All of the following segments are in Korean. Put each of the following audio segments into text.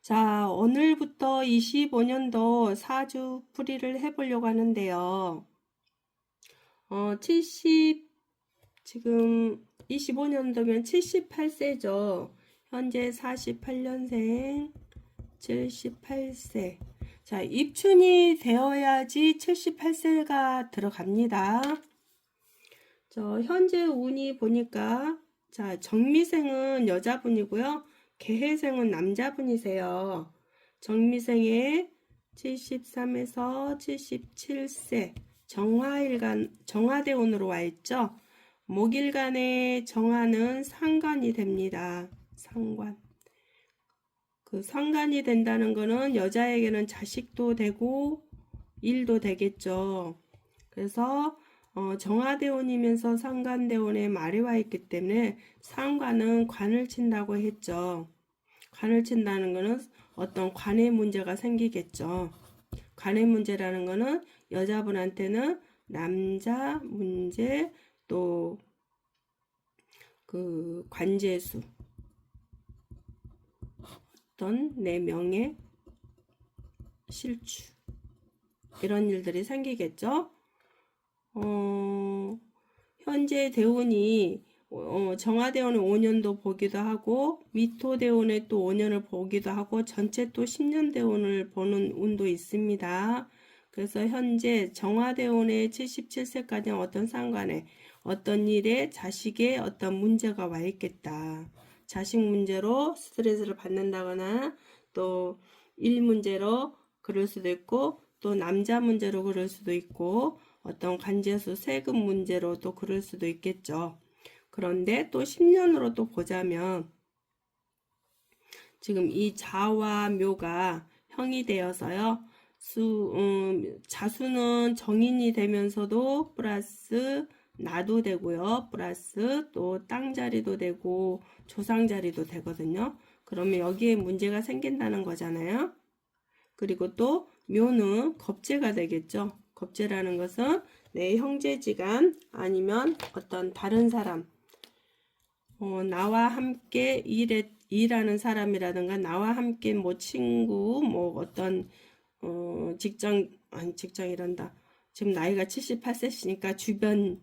자, 오늘부터 25년도 사주 풀이를 해보려고 하는데요. 지금 25년도면 78세죠. 현재 48년생, 78세. 자, 입춘이 되어야지 78세가 들어갑니다. 현재 운이 보니까, 자, 정미생은 여자분이고요. 개해생은 남자분이세요. 정미생의 73에서 77세 정화대운으로 와 있죠. 목일간의 정화는 상관이 됩니다. 상관. 그 상관이 된다는 거는 여자에게는 자식도 되고 일도 되겠죠. 그래서 정화대운이면서 상관대운에 말이 와 있기 때문에 상관은 관을 친다고 했죠. 관을 친다는 것은 어떤 관의 문제가 생기겠죠. 관의 문제라는 것은 여자분한테는 남자 문제, 또 그 관제수, 어떤 내 명예 실추, 이런 일들이 생기겠죠. 현재 대운이 정화대운은 5년도 보기도 하고 미토대운에 또 5년을 보기도 하고 전체 또 10년 대운을 보는 운도 있습니다. 그래서 현재 정화대운의 77세까지 어떤 상관에 어떤 일에 자식의 어떤 문제가 와 있겠다. 자식 문제로 스트레스를 받는다거나 또 일 문제로 그럴 수도 있고 또 남자 문제로 그럴 수도 있고 어떤 관제수 세금 문제로 또 그럴 수도 있겠죠. 그런데 또 10년으로 또 보자면 지금 이 자와 묘가 형이 되어서요. 자수는 정인이 되면서도 플러스 나도 되고요. 플러스 또 땅자리도 되고 조상자리도 되거든요. 그러면 여기에 문제가 생긴다는 거잖아요. 그리고 또 묘는 겁재가 되겠죠. 겁재라는 것은 내 형제지간 아니면 어떤 다른 사람, 나와 함께 일하는 사람이라든가 나와 함께 뭐 친구, 뭐 어떤 직장이란다. 지금 나이가 78세시니까 주변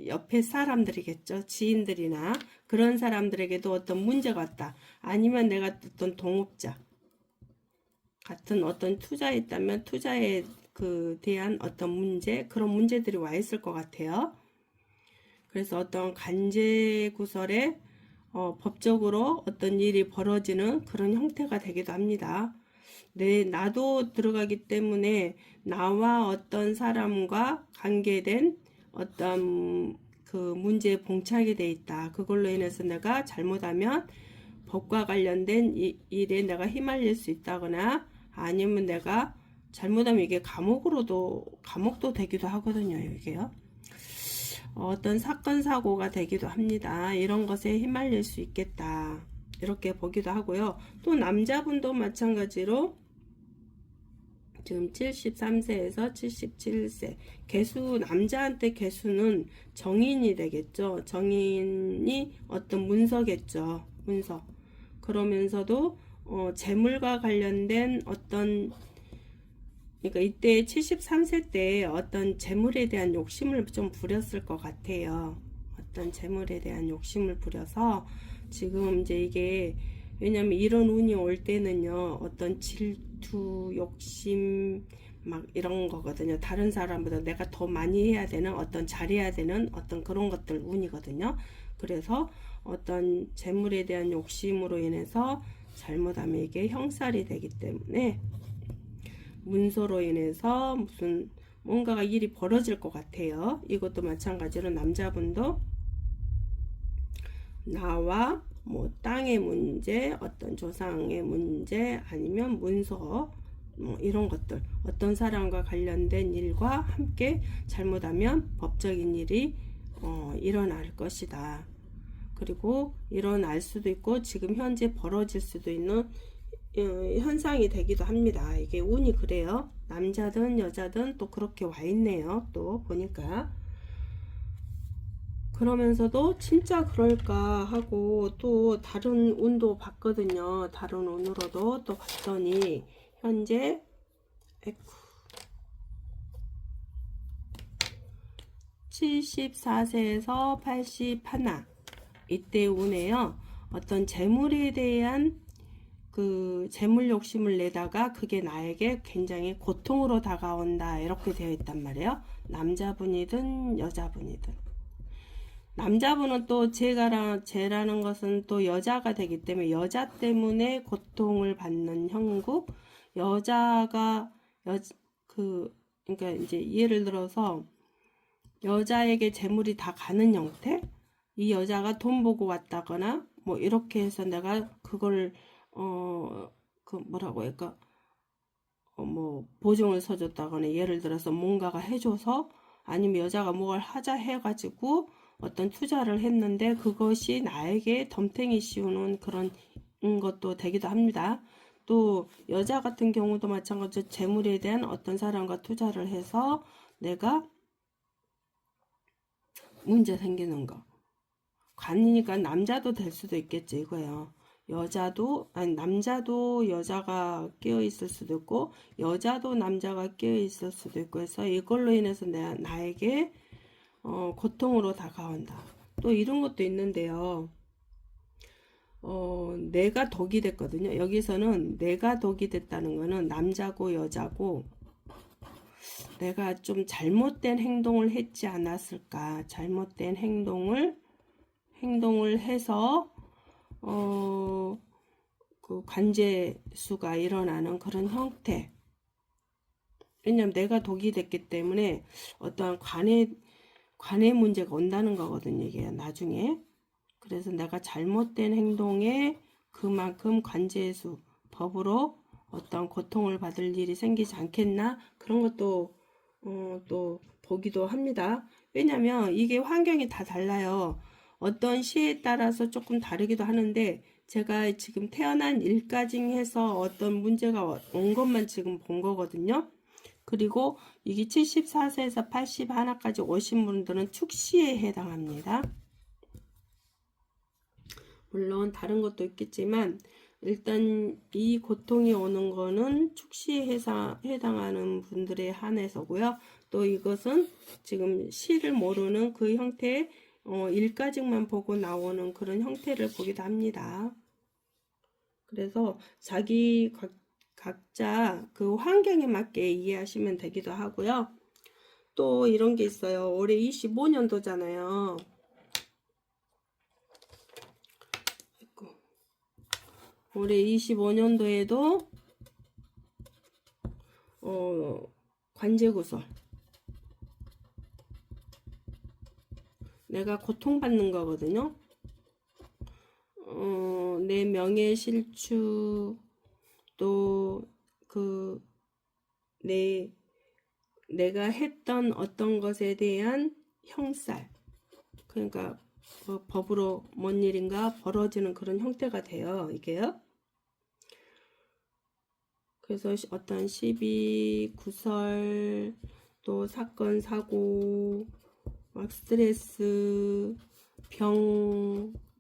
옆에 사람들이겠죠. 지인들이나 그런 사람들에게도 어떤 문제가 왔다. 아니면 내가 어떤 동업자 같은 어떤 투자에 있다면 투자에 대한 어떤 문제, 그런 문제들이 와 있을 것 같아요. 그래서 어떤 간제 구설에 법적으로 어떤 일이 벌어지는 그런 형태가 되기도 합니다. 나도 들어가기 때문에 나와 어떤 사람과 관계된 어떤 그 문제에 봉착이 돼 있다. 그걸로 인해서 내가 잘못하면 법과 관련된 일에 내가 휘말릴 수 있다거나 아니면 내가 잘못하면 이게 감옥도 되기도 하거든요. 이게요. 어떤 사건 사고가 되기도 합니다. 이런 것에 휘말릴 수 있겠다. 이렇게 보기도 하고요. 또 남자분도 마찬가지로 지금 73세에서 77세 남자한테 개수는 정인이 되겠죠. 정인이 어떤 문서겠죠. 문서. 그러면서도 재물과 관련된 어떤, 그러니까 이때 73세 때 어떤 재물에 대한 욕심을 좀 부렸을 것 같아요. 어떤 재물에 대한 욕심을 부려서 지금 이제 이게, 왜냐면 이런 운이 올 때는요, 어떤 질투, 욕심, 막 이런 거거든요. 다른 사람보다 내가 더 많이 해야 되는, 어떤 잘해야 되는 어떤 그런 것들 운이거든요. 그래서 어떤 재물에 대한 욕심으로 인해서 잘못하면 이게 형살이 되기 때문에 문서로 인해서 무슨 뭔가가 일이 벌어질 것 같아요. 이것도 마찬가지로 남자분도 나와 뭐 땅의 문제, 어떤 조상의 문제, 아니면 문서, 뭐 이런 것들, 어떤 사람과 관련된 일과 함께 잘못하면 법적인 일이 일어날 것이다. 그리고 일어날 수도 있고 지금 현재 벌어질 수도 있는 현상이 되기도 합니다. 이게 운이 그래요. 남자든 여자든 또 그렇게 와 있네요. 또 보니까 그러면서도 진짜 그럴까 하고 또 다른 운도 봤거든요. 다른 운으로도 또 봤더니 현재 74세에서 81 이때 운에요. 어떤 재물에 대한 그 재물 욕심을 내다가 그게 나에게 굉장히 고통으로 다가온다 이렇게 되어 있단 말이에요. 남자분이든 여자분이든. 남자분은 또 제라는 것은 또 여자가 되기 때문에 여자 때문에 고통을 받는 형국. 여자가 그러니까 이제 예를 들어서 여자에게 재물이 다 가는 형태. 이 여자가 돈 보고 왔다거나 뭐 이렇게 해서 내가 그걸 그 뭐라고 할까 뭐 보증을 서줬다거나 예를 들어서 뭔가가 해줘서 아니면 여자가 뭘 하자 해가지고 어떤 투자를 했는데 그것이 나에게 덤탱이 씌우는 그런 것도 되기도 합니다. 또 여자 같은 경우도 마찬가지로 재물에 대한 어떤 사람과 투자를 해서 내가 문제 생기는 거. 관이니까 남자도 될 수도 있겠지 이거예요. 여자도 아니 남자도 여자가 끼어 있을 수도 있고 여자도 남자가 끼어 있을 수도 있고 해서 이걸로 인해서 나에게 고통으로 다가온다. 또 이런 것도 있는데요. 내가 독이 됐거든요. 여기서는 내가 독이 됐다는 거는 남자고 여자고 내가 좀 잘못된 행동을 했지 않았을까. 잘못된 행동을 해서 그 관제수가 일어나는 그런 형태. 왜냐면 내가 독이 됐기 때문에 어떠한 관의 문제가 온다는 거거든요. 이게 나중에. 그래서 내가 잘못된 행동에 그만큼 관제수 법으로 어떤 고통을 받을 일이 생기지 않겠나 그런 것도 또 보기도 합니다. 왜냐면 이게 환경이 다 달라요. 어떤 시에 따라서 조금 다르기도 하는데 제가 지금 태어난 일까지 해서 어떤 문제가 온 것만 지금 본 거거든요. 그리고 이게 74세에서 81까지 오신 분들은 축시에 해당합니다. 물론 다른 것도 있겠지만 일단 이 고통이 오는 거는 축시에 해당하는 분들에 한해서고요. 또 이것은 지금 시를 모르는 그 형태의 일가직만 보고 나오는 그런 형태를 보기도 합니다. 그래서 자기 각자 그 환경에 맞게 이해하시면 되기도 하고요. 또 이런 게 있어요. 올해 25년도잖아요. 올해 25년도에도 관제구설 내가 고통받는 거거든요. 내 명예 실추 또 내가 했던 어떤 것에 대한 형살 그러니까 법으로 뭔 일인가 벌어지는 그런 형태가 돼요. 이게요. 그래서 어떤 시비, 구설, 또 사건, 사고, 막 스트레스,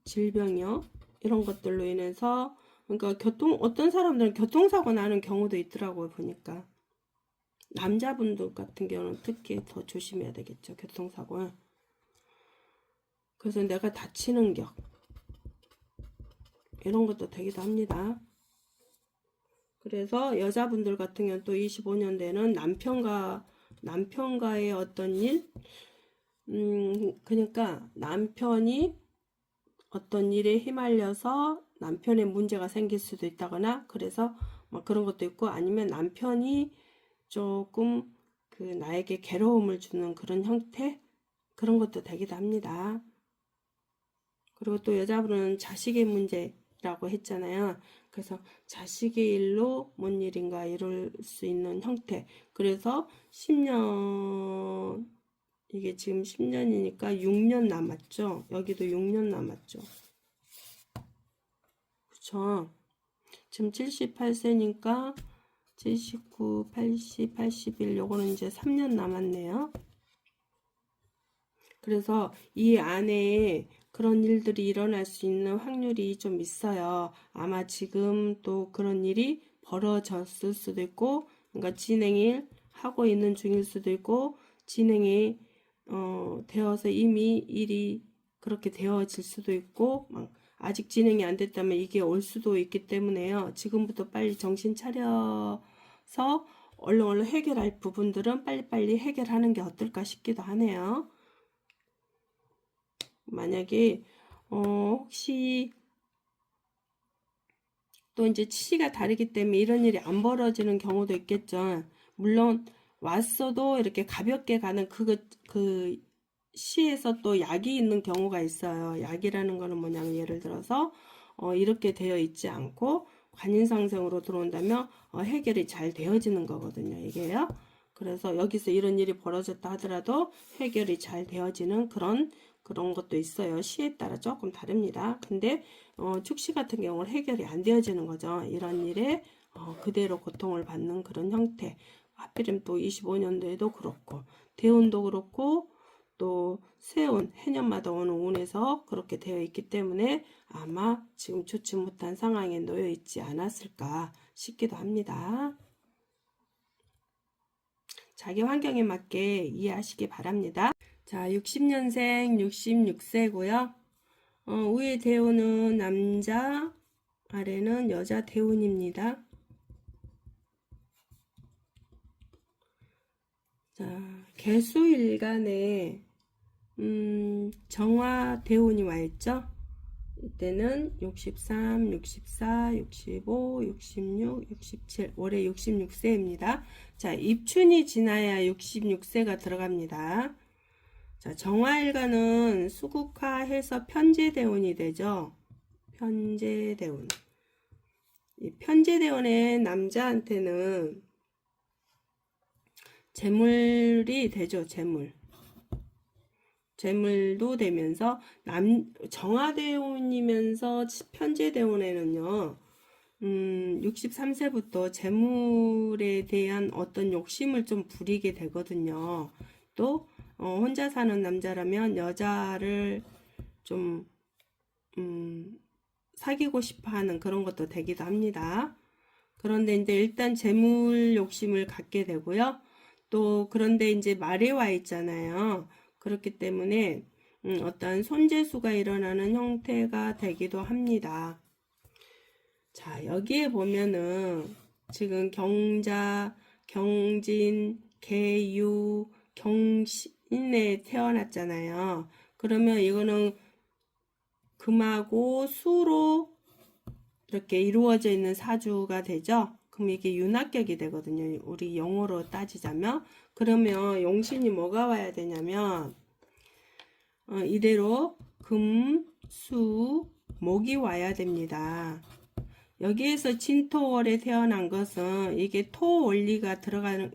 질병이요. 이런 것들로 인해서 그러니까 어떤 사람들은 교통사고 나는 경우도 있더라고요. 보니까 남자분들 같은 경우는 특히 더 조심해야 되겠죠. 교통사고. 그래서 내가 다치는 격 이런 것도 되기도 합니다. 그래서 여자분들 같은 경우는 또 25년대는 남편과의 어떤 일, 그러니까 남편이 어떤 일에 휘말려서 남편의 문제가 생길 수도 있다거나 그래서 막 그런 것도 있고 아니면 남편이 조금 그 나에게 괴로움을 주는 그런 형태 그런 것도 되기도 합니다. 그리고 또 여자분은 자식의 문제라고 했잖아요. 그래서 자식의 일로 뭔 일인가 이럴 수 있는 형태. 그래서 10년 이게 지금 10년이니까 6년 남았죠. 여기도 6년 남았죠. 그쵸? 지금 78세니까 79, 80, 81 요거는 이제 3년 남았네요. 그래서 이 안에 그런 일들이 일어날 수 있는 확률이 좀 있어요. 아마 지금 또 그런 일이 벌어졌을 수도 있고, 그러니까 진행을 하고 있는 중일 수도 있고, 진행이 되어서 이미 일이 그렇게 되어질 수도 있고, 아직 진행이 안 됐다면 이게 올 수도 있기 때문에요. 지금부터 빨리 정신 차려서 얼른 해결할 부분들은 빨리빨리 해결하는 게 어떨까 싶기도 하네요. 만약에 혹시 또 이제 시가 다르기 때문에 이런 일이 안 벌어지는 경우도 있겠죠. 물론 왔어도 이렇게 가볍게 가는 그 시에서 또 약이 있는 경우가 있어요. 약이라는 거는 뭐냐면 예를 들어서 이렇게 되어 있지 않고 관인상생으로 들어온다면 해결이 잘 되어지는 거거든요. 이게요. 그래서 여기서 이런 일이 벌어졌다 하더라도 해결이 잘 되어지는 그런 것도 있어요. 시에 따라 조금 다릅니다. 근데 축시 같은 경우는 해결이 안 되어지는 거죠. 이런 일에 그대로 고통을 받는 그런 형태. 하필이면 또 25년도에도 그렇고 대운도 그렇고 또 세운 해년마다 오는 운에서 그렇게 되어 있기 때문에 아마 지금 좋지 못한 상황에 놓여 있지 않았을까 싶기도 합니다. 자기 환경에 맞게 이해하시기 바랍니다. 자, 60년생 66세고요. 위에 대운은 남자, 아래는 여자 대운입니다. 자, 개수일간에 정화 대운이 와 있죠. 이때는 63, 64, 65, 66, 67, 올해 66세입니다. 자, 입춘이 지나야 66세가 들어갑니다. 자, 정화일간은 수국화해서 편제대운이 되죠. 편제대운. 이 편제대운의 남자한테는 재물이 되죠. 재물도 되면서 정화대운이면서 편제대운에는요. 63세부터 재물에 대한 어떤 욕심을 좀 부리게 되거든요. 또 혼자 사는 남자라면 여자를 좀 사귀고 싶어 하는 그런 것도 되기도 합니다. 그런데 이제 일단 재물 욕심을 갖게 되고요. 또 그런데 이제 말에 와 있잖아요. 그렇기 때문에 어떤 손재수가 일어나는 형태가 되기도 합니다. 자, 여기에 보면은 지금 경자, 경진, 개유, 경신에 태어났잖아요. 그러면 이거는 금하고 수로 이렇게 이루어져 있는 사주가 되죠. 그럼 이게 윤합격이 되거든요. 우리 영어로 따지자면. 그러면 용신이 뭐가 와야 되냐면 이대로 금, 수, 목이 와야 됩니다. 여기에서 진토월에 태어난 것은 이게 토 원리가 들어가는,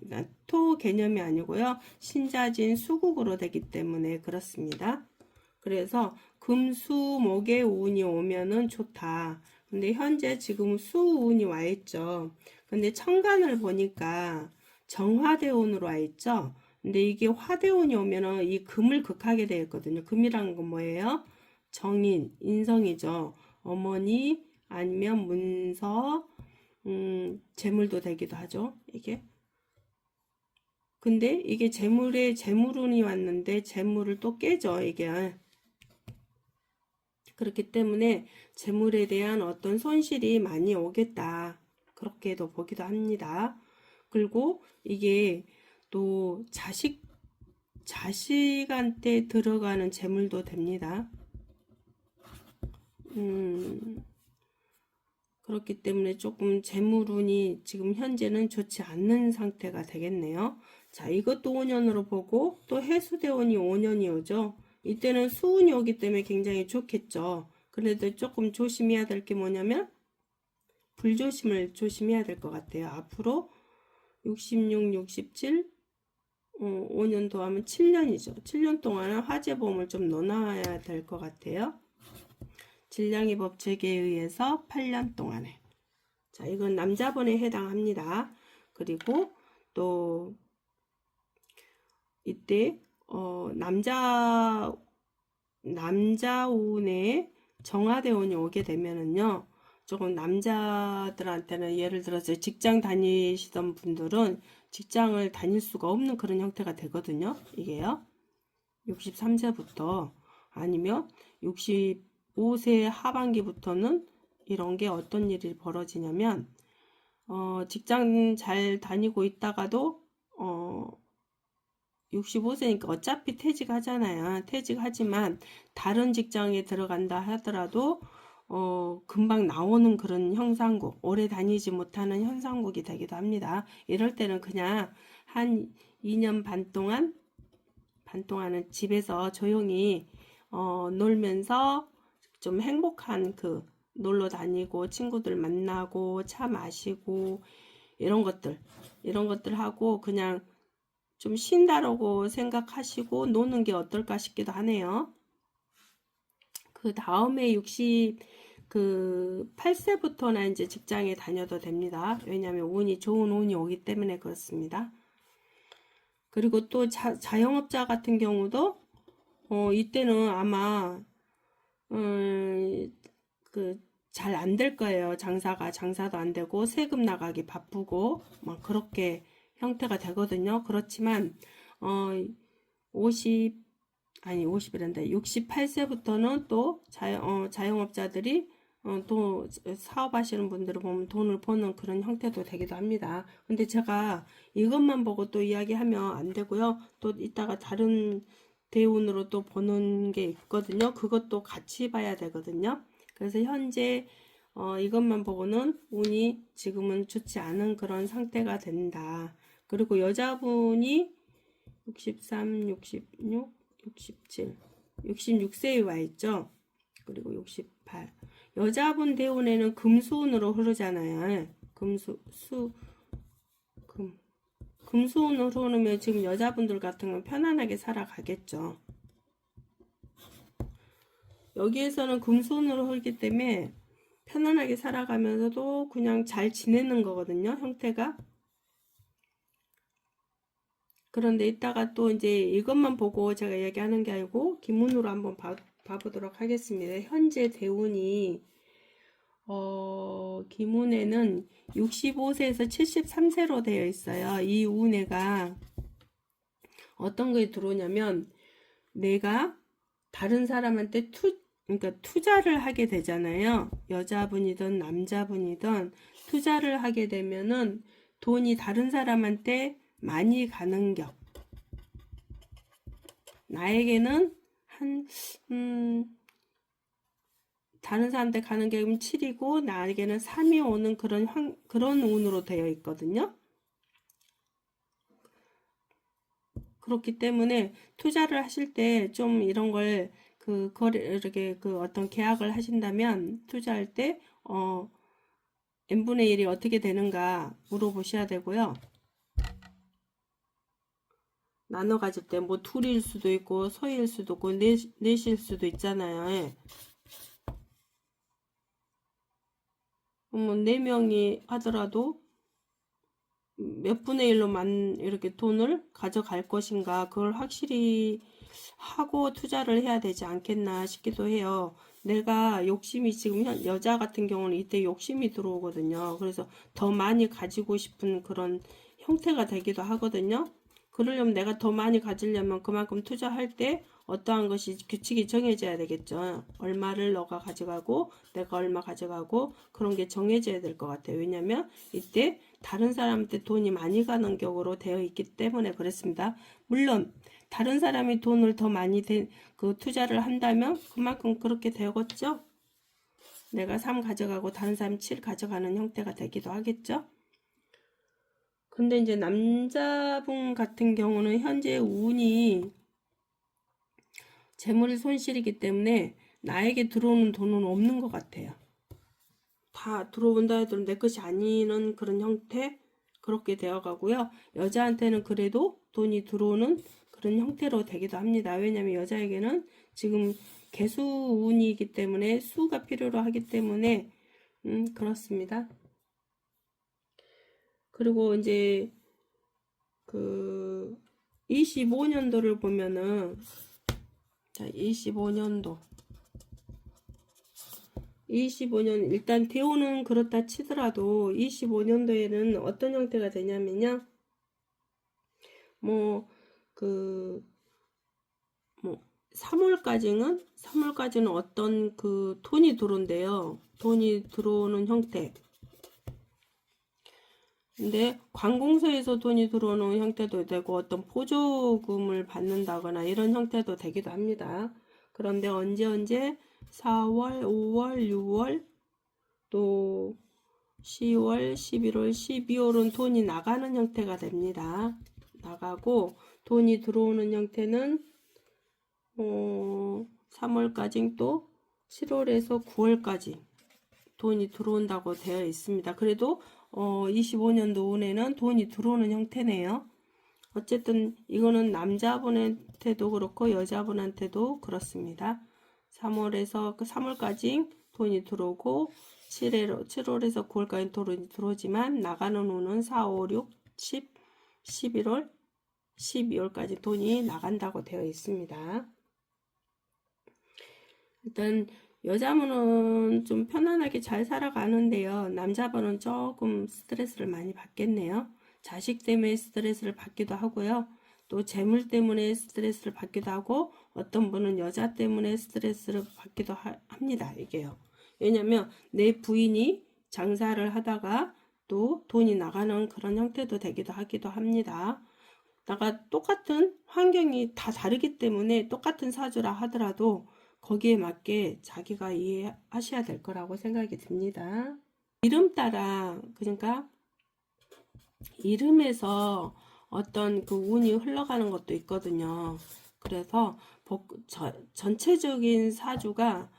토 개념이 아니고요. 신자진 수국으로 되기 때문에 그렇습니다. 그래서 금, 수, 목의 운이 오면은 좋다. 근데 현재 지금 수운이 와 있죠. 근데 천간을 보니까 정화대운으로 와 있죠. 근데 이게 화대운이 오면은 이 금을 극하게 되어 있거든요. 금이라는 건 뭐예요? 정인, 인성이죠. 어머니 아니면 문서, 재물도 되기도 하죠. 이게. 근데 이게 재물에 재물운이 왔는데 재물을 또 깨죠. 이게. 그렇기 때문에 재물에 대한 어떤 손실이 많이 오겠다. 그렇게도 보기도 합니다. 그리고 이게 또 자식한테 들어가는 재물도 됩니다. 그렇기 때문에 조금 재물운이 지금 현재는 좋지 않는 상태가 되겠네요. 자, 이것도 5년으로 보고 또 해수대운이 5년이 오죠. 이때는 수운이 오기 때문에 굉장히 좋겠죠. 그래도 조금 조심해야 될 게 뭐냐면 불조심을 조심해야 될 것 같아요. 앞으로 66, 67, 5년 더하면 7년이죠. 7년 동안은 화재보험을 좀 넣어놔야 될 것 같아요. 질량의 법칙에 의해서 8년 동안에. 자, 이건 남자분에 해당합니다. 그리고 또 이때 남자운에 정화대운이 오게 되면은요, 조금 남자들한테는 예를 들어서 직장 다니시던 분들은 직장을 다닐 수가 없는 그런 형태가 되거든요. 이게요. 63세부터 아니면 65세 하반기부터는 이런 게 어떤 일이 벌어지냐면, 직장 잘 다니고 있다가도 65세니까 어차피 퇴직하잖아요. 퇴직하지만 다른 직장에 들어간다 하더라도 금방 나오는 그런 현상국, 오래 다니지 못하는 현상국이 되기도 합니다. 이럴 때는 그냥 한 2년 반 동안은 집에서 조용히 놀면서 좀 행복한 그 놀러 다니고 친구들 만나고 차 마시고 이런 것들 하고 그냥 좀 쉰다라고 생각하시고 노는 게 어떨까 싶기도 하네요. 그 다음에 8세부터나 이제 직장에 다녀도 됩니다. 왜냐하면 좋은 운이 오기 때문에 그렇습니다. 그리고 또 자영업자 같은 경우도 이때는 아마 잘 안 될 거예요. 장사도 안 되고 세금 나가기 바쁘고 막 그렇게 형태가 되거든요. 그렇지만 50 아니 50이란다. 68세부터는 또 자영업자들이 또 사업하시는 분들을 보면 돈을 버는 그런 형태도 되기도 합니다. 근데 제가 이것만 보고 또 이야기하면 안 되고요. 또 이따가 다른 대운으로 또 보는 게 있거든요. 그것도 같이 봐야 되거든요. 그래서 현재 이것만 보고는 운이 지금은 좋지 않은 그런 상태가 된다. 그리고 여자분이 63, 66, 67, 66세에 와 있죠. 그리고 68. 여자분 대운에는 금수운으로 흐르잖아요. 금수운으로 흐르면 지금 여자분들 같은 건 편안하게 살아가겠죠. 여기에서는 금수운으로 흐르기 때문에 편안하게 살아가면서도 그냥 잘 지내는 거거든요. 형태가. 그런데 이따가 또 이제 이것만 보고 제가 얘기하는 게 아니고 기문으로 한번 봐보도록 하겠습니다. 현재 대운이 기문에는 65세에서 73세로 되어 있어요. 이 운해가 어떤 게 들어오냐면 내가 다른 사람한테 그러니까 투자를 하게 되잖아요. 여자분이든 남자분이든 투자를 하게 되면은 돈이 다른 사람한테 많이 가는 격. 나에게는 다른 사람한테 가는 게 7이고 나에게는 3이 오는 그런 운으로 되어 있거든요. 그렇기 때문에 투자를 하실 때 좀 이런 걸 이렇게 어떤 계약을 하신다면 투자할 때 n분의 1이 어떻게 되는가 물어보셔야 되고요. 나눠 가질 때 뭐 둘일 수도 있고 서일 수도 있고 넷일 수도 있잖아요. 뭐 4명이 하더라도 몇 분의 1로만 이렇게 돈을 가져갈 것인가 그걸 확실히 하고 투자를 해야 되지 않겠나 싶기도 해요. 내가 욕심이 지금 여자 같은 경우는 이때 욕심이 들어오거든요. 그래서 더 많이 가지고 싶은 그런 형태가 되기도 하거든요. 그러려면 내가 더 많이 가지려면 그만큼 투자할 때 어떠한 것이 규칙이 정해져야 되겠죠. 얼마를 너가 가져가고 내가 얼마 가져가고 그런 게 정해져야 될 것 같아요. 왜냐면 이때 다른 사람한테 돈이 많이 가는 격으로 되어 있기 때문에 그렇습니다. 물론 다른 사람이 돈을 더 많이 투자를 한다면 그만큼 그렇게 되겠죠. 내가 3 가져가고 다른 사람 7 가져가는 형태가 되기도 하겠죠. 근데 이제 남자분 같은 경우는 현재 운이 재물 손실이기 때문에 나에게 들어오는 돈은 없는 것 같아요. 다 들어온다 해도 내 것이 아니는 그런 형태 그렇게 되어 가고요. 여자한테는 그래도 돈이 들어오는 그런 형태로 되기도 합니다. 왜냐하면 여자에게는 지금 개수운이기 때문에 수가 필요로 하기 때문에 그렇습니다. 그리고 이제 25년도를 보면은, 자, 25년, 일단 대우는 그렇다 치더라도 25년도에는 어떤 형태가 되냐면요. 뭐, 그, 뭐, 3월까지는 어떤 그 돈이 들어온대요. 돈이 들어오는 형태. 근데 관공서에서 돈이 들어오는 형태도 되고 어떤 보조금을 받는다거나 이런 형태도 되기도 합니다. 그런데 언제 4월, 5월, 6월 또 10월, 11월, 12월은 돈이 나가는 형태가 됩니다. 나가고 돈이 들어오는 형태는 3월까지 또 7월에서 9월까지 돈이 들어온다고 되어 있습니다. 그래도 25년도 운에는 돈이 들어오는 형태네요. 어쨌든 이거는 남자분한테도 그렇고 여자분한테도 그렇습니다. 3월에서 3월까지 돈이 들어오고 7월에서 9월까지 돈이 들어오지만 나가는 운은 4, 5, 6, 10, 11월, 12월까지 돈이 나간다고 되어 있습니다. 일단 여자분은 좀 편안하게 잘 살아가는데요. 남자분은 조금 스트레스를 많이 받겠네요. 자식 때문에 스트레스를 받기도 하고요. 또 재물 때문에 스트레스를 받기도 하고 어떤 분은 여자 때문에 스트레스를 받기도 합니다. 이게요. 왜냐면 내 부인이 장사를 하다가 또 돈이 나가는 그런 형태도 되기도 하기도 합니다. 똑같은 환경이 다 다르기 때문에 똑같은 사주라 하더라도 거기에 맞게 자기가 이해하셔야 될 거라고 생각이 듭니다. 이름 따라, 그러니까 이름에서 어떤 그 운이 흘러가는 것도 있거든요. 그래서 전체적인 사주가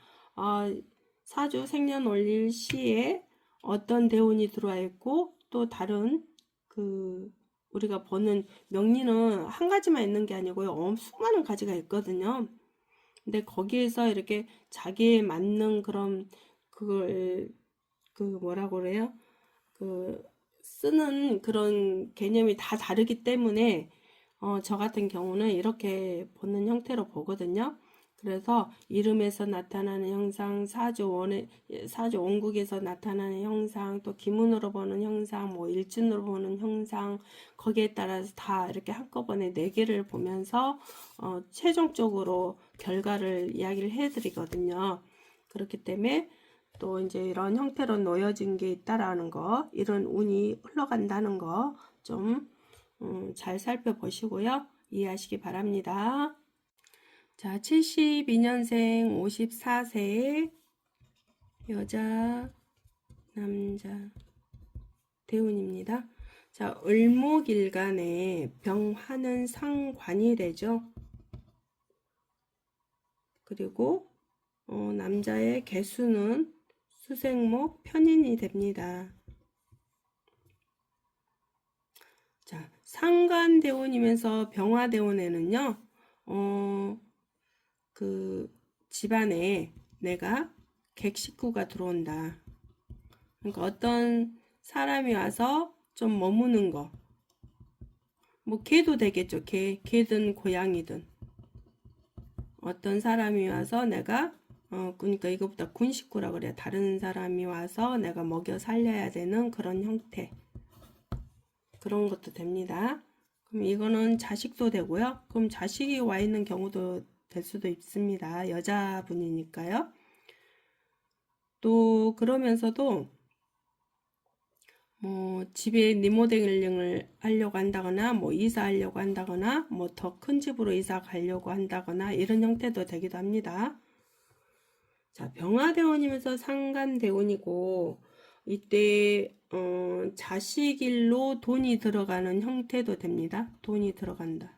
사주 생년월일 시에 어떤 대운이 들어와 있고 또 다른 그 우리가 보는 명리는 한 가지만 있는 게 아니고요. 수많은 가지가 있거든요. 근데 거기에서 이렇게 자기에 맞는 그런 그걸 그 뭐라고 그래요? 그 쓰는 그런 개념이 다 다르기 때문에 저 같은 경우는 이렇게 보는 형태로 보거든요. 그래서 이름에서 나타나는 형상, 사주 원국에서 나타나는 형상, 또 기문으로 보는 형상, 뭐 일진으로 보는 형상, 거기에 따라서 다 이렇게 한꺼번에 4개를 보면서 최종적으로 결과를 이야기를 해드리거든요. 그렇기 때문에 또 이제 이런 형태로 놓여진 게 있다라는 거, 이런 운이 흘러간다는 거 좀 잘 살펴보시고요. 이해하시기 바랍니다. 자, 72년생 54세 여자, 남자 대운입니다. 자, 을목일간에 병화는 상관이 되죠. 그리고 남자의 개수는 수생목 편인이 됩니다. 자, 상관대운이면서 병화대운에는요, 그 집안에 내가 객식구가 들어온다. 그러니까 어떤 사람이 와서 좀 머무는 거. 뭐 개도 되겠죠. 개든 고양이든. 어떤 사람이 와서 내가 그러니까 이것보다 군식구라 그래요. 다른 사람이 와서 내가 먹여 살려야 되는 그런 형태. 그런 것도 됩니다. 그럼 이거는 자식도 되고요. 그럼 자식이 와 있는 경우도 될 수도 있습니다. 여자분이니까요. 또 그러면서도 뭐 집에 리모델링을 하려고 한다거나 뭐 이사하려고 한다거나 뭐 더 큰 집으로 이사 가려고 한다거나 이런 형태도 되기도 합니다. 자, 병화대운이면서 상간대운이고 이때 자식일로 돈이 들어가는 형태도 됩니다. 돈이 들어간다.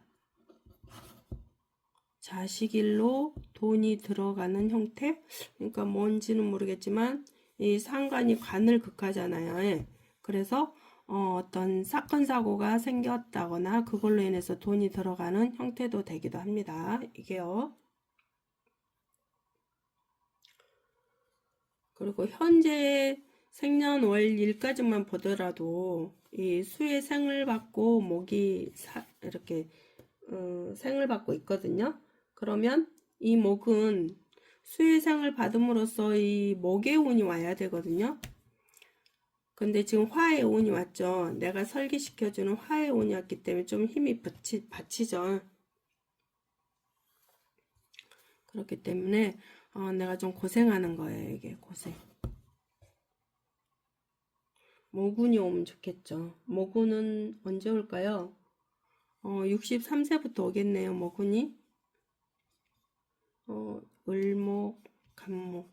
자식일로 돈이 들어가는 형태? 그러니까 뭔지는 모르겠지만 이 상관이 관을 극하잖아요. 예. 그래서 어떤 사건 사고가 생겼다거나 그걸로 인해서 돈이 들어가는 형태도 되기도 합니다. 이게요. 그리고 현재 생년월일까지만 보더라도 이 수의 생을 받고 목이 이렇게 생을 받고 있거든요. 그러면 이 목은 수의상을 받음으로써 이 목의 운이 와야 되거든요. 근데 지금 화의 운이 왔죠. 내가 설계시켜주는 화의 운이 왔기 때문에 좀 힘이 받치죠. 그렇기 때문에 내가 좀 고생하는 거예요. 이게 고생. 모군이 오면 좋겠죠. 모군은 언제 올까요? 63세부터 오겠네요. 모군이. 을목, 간목,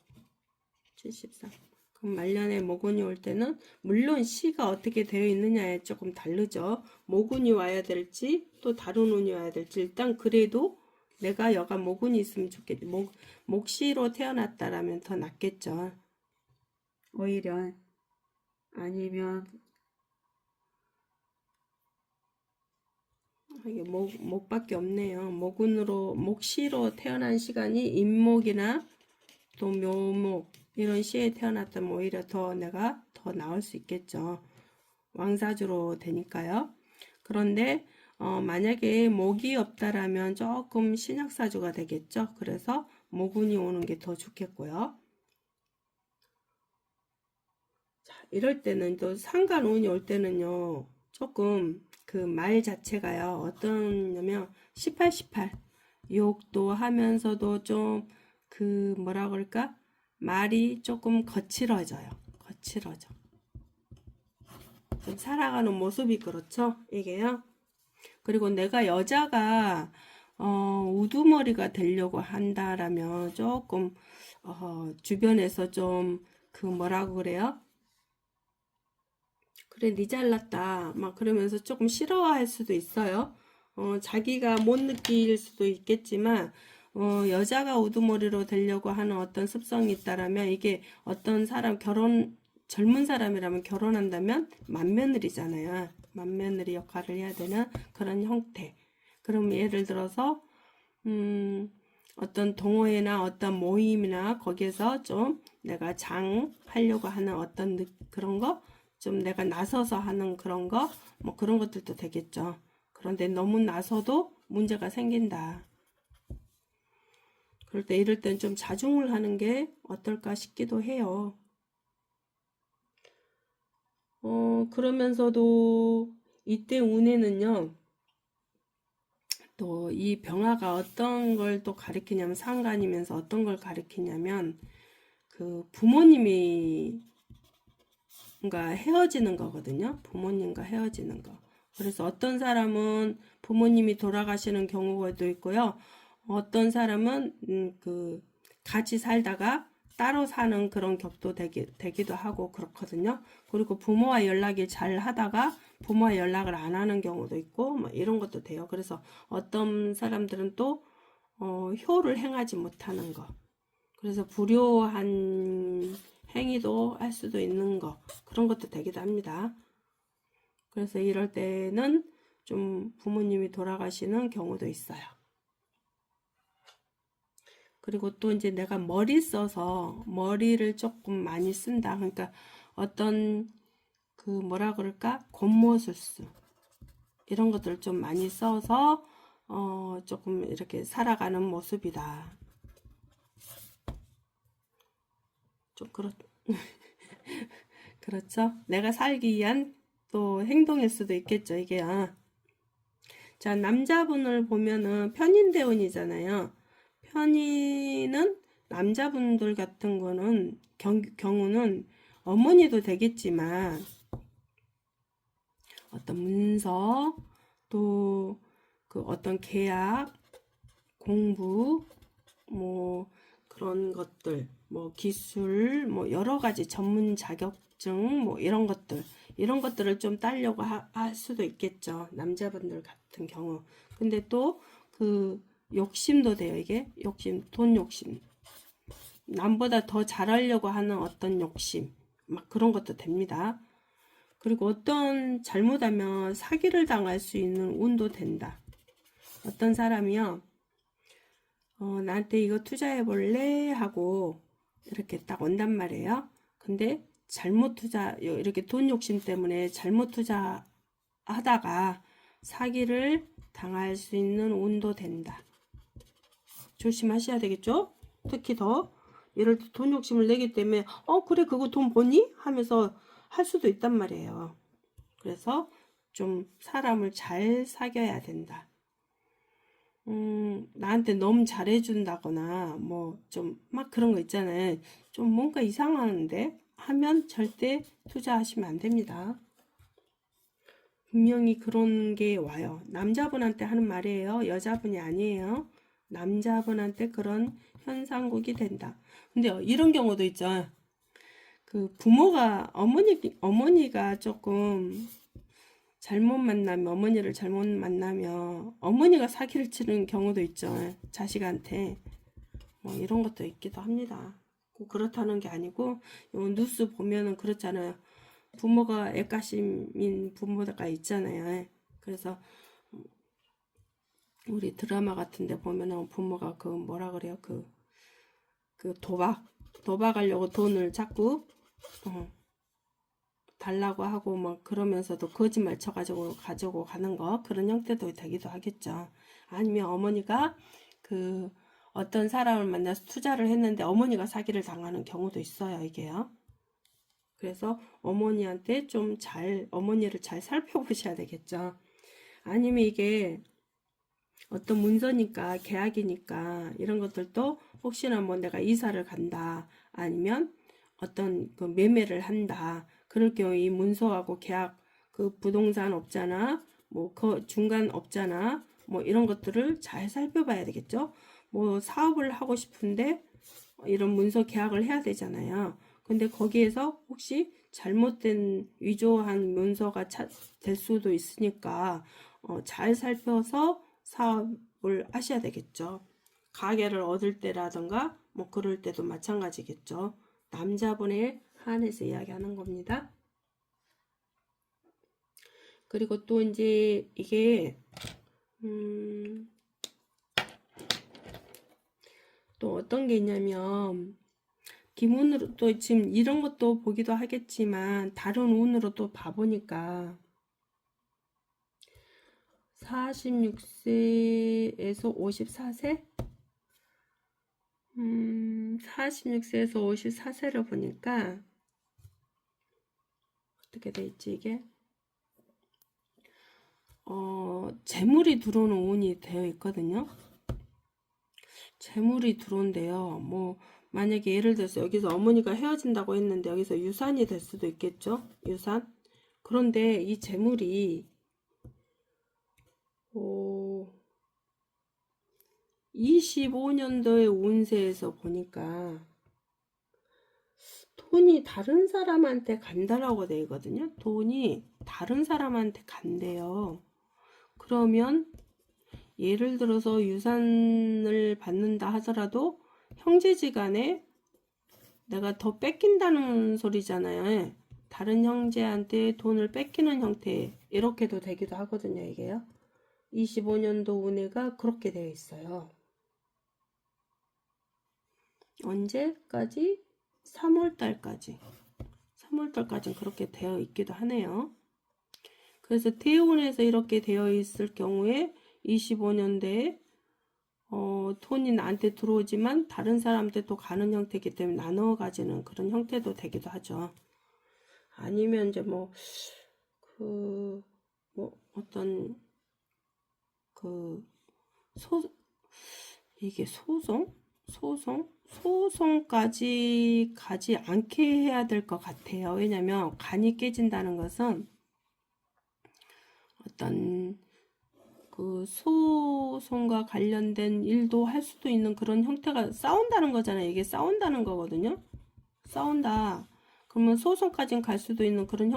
73. 그럼 말년에 모군이 올 때는 물론 시가 어떻게 되어 있느냐에 조금 다르죠. 모군이 와야 될지 또 다른 운이 와야 될지 일단 그래도 내가 여가 모군이 있으면 좋겠지. 목시로 태어났다라면 더 낫겠죠. 오히려 아니면 이게 목밖에 없네요. 목시로 태어난 시간이 임목이나 또 묘목 이런 시에 태어났다면 오히려 더 내가 더 나을 수 있겠죠. 왕사주로 되니까요. 그런데 만약에 목이 없다라면 조금 신약사주가 되겠죠. 그래서 모군이 오는 게 더 좋겠고요. 자, 이럴 때는 또 상관운이 올 때는요. 조금 그 말 자체가요. 어떠냐면 18, 18 욕도 하면서도 좀 그 뭐라 그럴까? 말이 조금 거칠어져요. 거칠어져. 좀 살아가는 모습이 그렇죠. 이게요. 그리고 내가 여자가 우두머리가 되려고 한다라면 조금 주변에서 좀 그 뭐라고 그래요? 그래 니 잘났다 막 그러면서 조금 싫어할 수도 있어요. 자기가 못 느낄 수도 있겠지만 여자가 우두머리로 되려고 하는 어떤 습성이 있다라면 이게 어떤 사람 젊은 사람이라면 결혼한다면 맏며느리잖아요. 맏며느리 역할을 해야 되는 그런 형태. 그럼 예를 들어서 어떤 동호회나 어떤 모임이나 거기에서 좀 내가 장하려고 하는 어떤 그런 거, 좀 내가 나서서 하는 그런 거, 뭐 그런 것들도 되겠죠. 그런데 너무 나서도 문제가 생긴다. 그럴 때 이럴 땐 좀 자중을 하는 게 어떨까 싶기도 해요. 그러면서도 이때 운에는요, 또 이 병화가 어떤 걸 또 가리키냐면 상관이면서 어떤 걸 가리키냐면 그 부모님이 가 헤어지는 거거든요. 부모님과 헤어지는 거. 그래서 어떤 사람은 부모님이 돌아가시는 경우도 있고요. 어떤 사람은 그 같이 살다가 따로 사는 그런 격도 되기도 하고 그렇거든요. 그리고 부모와 연락이 잘 하다가 부모와 연락을 안 하는 경우도 있고 뭐 이런 것도 돼요. 그래서 어떤 사람들은 또 효를 행하지 못하는 거. 그래서 불효한 행위도 할 수도 있는 거, 그런 것도 되기도 합니다. 그래서 이럴 때는 좀 부모님이 돌아가시는 경우도 있어요. 그리고 또 이제 내가 머리 써서 머리를 조금 많이 쓴다. 그러니까 어떤 그 뭐라 그럴까? 곤모술수 이런 것들을 좀 많이 써서 조금 이렇게 살아가는 모습이다. 좀 그렇죠? 내가 살기 위한 또 행동일 수도 있겠죠, 이게. 자, 남자분을 보면은 편인대운이잖아요. 편인은 남자분들 같은 거는 경우는 어머니도 되겠지만 어떤 문서 또 그 어떤 계약 공부 뭐 그런 것들 뭐 기술 뭐 여러 가지 전문 자격증 뭐 이런 것들을 좀 따려고 할 수도 있겠죠. 남자분들 같은 경우. 근데 또 그 욕심도 돼요. 이게 돈 욕심. 남보다 더 잘하려고 하는 어떤 욕심. 막 그런 것도 됩니다. 그리고 어떤 잘못하면 사기를 당할 수 있는 운도 된다. 어떤 사람이요. 나한테 이거 투자해 볼래? 하고 이렇게 딱 온단 말이에요. 근데 잘못 이렇게 돈 욕심 때문에 잘못 투자하다가 사기를 당할 수 있는 운도 된다. 조심하셔야 되겠죠? 특히 더 이럴 때 돈 욕심을 내기 때문에 그래 그거 돈 버니? 하면서 할 수도 있단 말이에요. 그래서 좀 사람을 잘 사귀어야 된다. 나한테 너무 잘해준다거나 뭐 좀 막 그런 거 있잖아요. 좀 뭔가 이상하는데 하면 절대 투자하시면 안 됩니다. 분명히 그런 게 와요. 남자분한테 하는 말이에요. 여자분이 아니에요. 남자분한테 그런 현상국이 된다. 근데 이런 경우도 있죠. 그 부모가 어머니가 조금 잘못 만나면 어머니를 잘못 만나면 어머니가 사기를 치는 경우도 있죠. 자식한테 뭐 이런 것도 있기도 합니다. 꼭 그렇다는 게 아니고 요 뉴스 보면은 그렇잖아요. 부모가 애가심인 부모가 있잖아요. 그래서 우리 드라마 같은데 보면은 부모가 그 뭐라 그래요? 그 도박하려고 돈을 자꾸 달라고 하고 뭐 그러면서도 거짓말 쳐가지고 가지고 가는 거 그런 형태도 되기도 하겠죠. 아니면 어머니가 그 어떤 사람을 만나서 투자를 했는데 어머니가 사기를 당하는 경우도 있어요. 이게요. 그래서 어머니한테 어머니를 잘 살펴보셔야 되겠죠. 아니면 이게 어떤 문서니까 계약이니까 이런 것들도 혹시나 뭐 내가 이사를 간다 아니면 어떤 그 매매를 한다 그럴 경우에 이 문서하고 계약 그 부동산 업자나 뭐 그 중간 업자나 뭐 이런 것들을 잘 살펴봐야 되겠죠. 뭐 사업을 하고 싶은데 이런 문서 계약을 해야 되잖아요. 근데 거기에서 혹시 잘못된 위조한 문서가 될 수도 있으니까 잘 살펴서 사업을 하셔야 되겠죠. 가게를 얻을 때라든가 뭐 그럴 때도 마찬가지겠죠. 남자분에 한해서 이야기하는 겁니다. 그리고 또 이제 이게 또 어떤 게 있냐면 기운으로 또 지금 이런 것도 보기도 하겠지만 다른 운으로 또 봐보니까 46세에서 54세? 46세에서 54세를 보니까 어떻게 돼 있지 이게? 재물이 들어오는 운이 되어 있거든요. 재물이 들어온대요. 뭐 만약에 예를 들어서 여기서 어머니가 헤어진다고 했는데 여기서 유산이 될 수도 있겠죠. 유산. 그런데 이 재물이 25년도의 운세에서 보니까 돈이 다른 사람한테 간다라고 되거든요. 돈이 다른 사람한테 간대요. 그러면 예를 들어서 유산을 받는다 하더라도 형제지간에 내가 더 뺏긴다는 소리잖아요. 다른 형제한테 돈을 뺏기는 형태 이렇게도 되기도 하거든요. 이게요. 25년도 운해가 그렇게 되어 있어요. 언제까지? 3월달까지. 3월달까지는 그렇게 되어 있기도 하네요. 그래서 대운에서 이렇게 되어 있을 경우에 25년대에 돈이 나한테 들어오지만 다른 사람한테 또 가는 형태이기 때문에 나눠 가지는 그런 형태도 되기도 하죠. 아니면 이제 어떤 이게 소송까지 가지 않게 해야 될 것 같아요. 왜냐면 간이 깨진다는 것은 어떤 그 소송과 관련된 일도 할 수도 있는 그런 형태가 싸운다는 거잖아요. 이게 싸운다는 거거든요. 싸운다. 그러면 소송까지는 갈 수도 있는 그런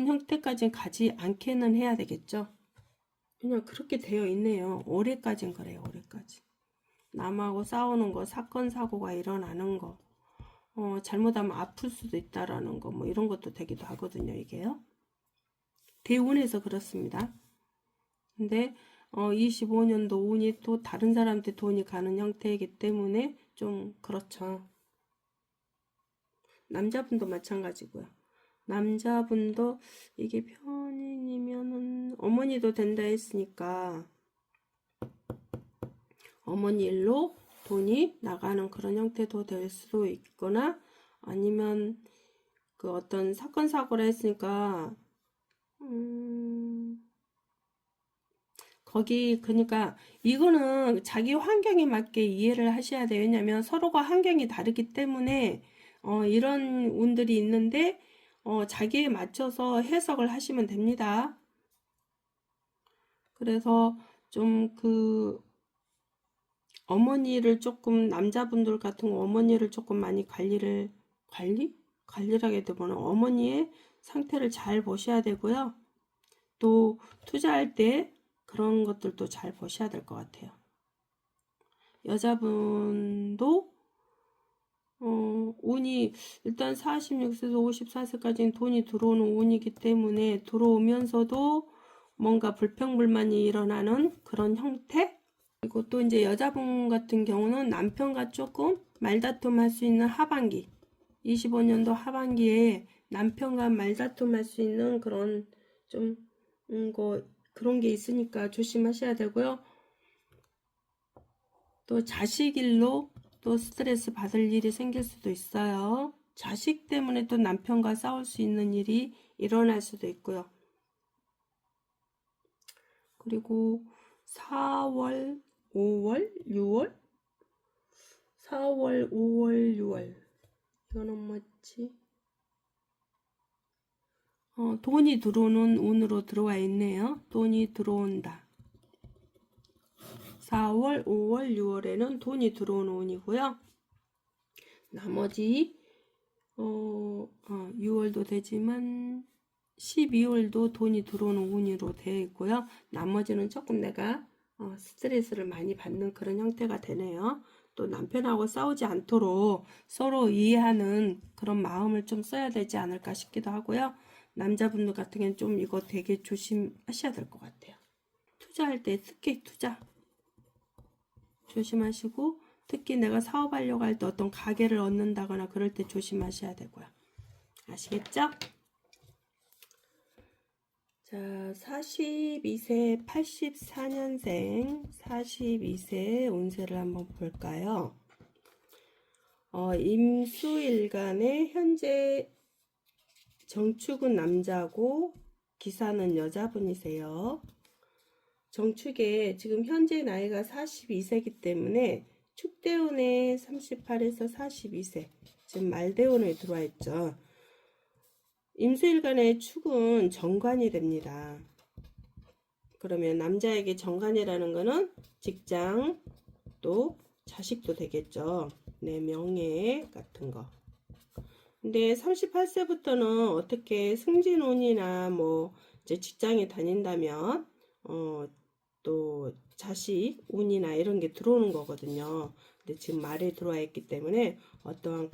형태까지는 가지 않게는 해야 되겠죠. 그냥 그렇게 되어 있네요. 올해까진 그래요. 올해까지. 남하고 싸우는 거, 사건, 사고가 일어나는 거, 잘못하면 아플 수도 있다라는 거, 뭐 이런 것도 되기도 하거든요. 이게요. 대운에서 그렇습니다. 근데 25년도 운이 또 다른 사람한테 돈이 가는 형태이기 때문에 좀 그렇죠. 남자분도 마찬가지고요. 남자분도 이게 편인이면은 어머니도 된다 했으니까 어머니 일로 돈이 나가는 그런 형태도 될 수도 있거나 아니면 그 어떤 사건 사고를 했으니까 거기 그러니까 이거는 자기 환경에 맞게 이해를 하셔야 돼요. 왜냐면 서로가 환경이 다르기 때문에 이런 운들이 있는데 자기에 맞춰서 해석을 하시면 됩니다. 그래서 좀 그 어머니를 조금 남자분들 같은 거 어머니를 조금 많이 관리라게 되면 어머니의 상태를 잘 보셔야 되고요. 또 투자할 때 그런 것들도 잘 보셔야 될 것 같아요. 여자분도 운이 일단 46세에서 54세까지는 돈이 들어오는 운이기 때문에 들어오면서도 뭔가 불평불만이 일어나는 그런 형태. 그리고 또 이제 여자분 같은 경우는 남편과 조금 말다툼할 수 있는 하반기 25년도 하반기에 남편과 말다툼할 수 있는 그런 좀 그런 게 있으니까 조심하셔야 되고요. 또 자식 일로 또 스트레스 받을 일이 생길 수도 있어요. 자식 때문에 또 남편과 싸울 수 있는 일이 일어날 수도 있고요. 그리고 4월, 5월, 6월? 4월, 5월, 6월. 이거는 뭐지? 돈이 들어오는 운으로 들어와 있네요. 돈이 들어온다. 4월, 5월, 6월에는 돈이 들어오는 운이고요. 나머지 6월도 되지만 12월도 돈이 들어오는 운으로 되어 있고요. 나머지는 조금 내가 스트레스를 많이 받는 그런 형태가 되네요. 또 남편하고 싸우지 않도록 서로 이해하는 그런 마음을 좀 써야 되지 않을까 싶기도 하고요. 남자분들 같은 경우는 좀 이거 되게 조심하셔야 될 것 같아요. 투자할 때 특히 투자 조심하시고 특히 내가 사업하려고 할 때 어떤 가게를 얻는다거나 그럴 때 조심하셔야 되고요. 아시겠죠? 자, 42세 84년생 42세 운세를 한번 볼까요? 임수일간의 현재 정축은 남자고 기사는 여자분이세요. 정축에 지금 현재 나이가 42세이기 때문에 축대운에 38에서 42세 지금 말대운에 들어와 있죠. 임수일간의 축은 정관이 됩니다. 그러면 남자에게 정관이라는 거는 직장 또 자식도 되겠죠. 내 명예 같은 거. 근데 38세부터는 어떻게 승진운이나 뭐 이제 직장에 다닌다면 또 자식 운이나 이런 게 들어오는 거거든요. 근데 지금 말에 들어와 있기 때문에 어떠한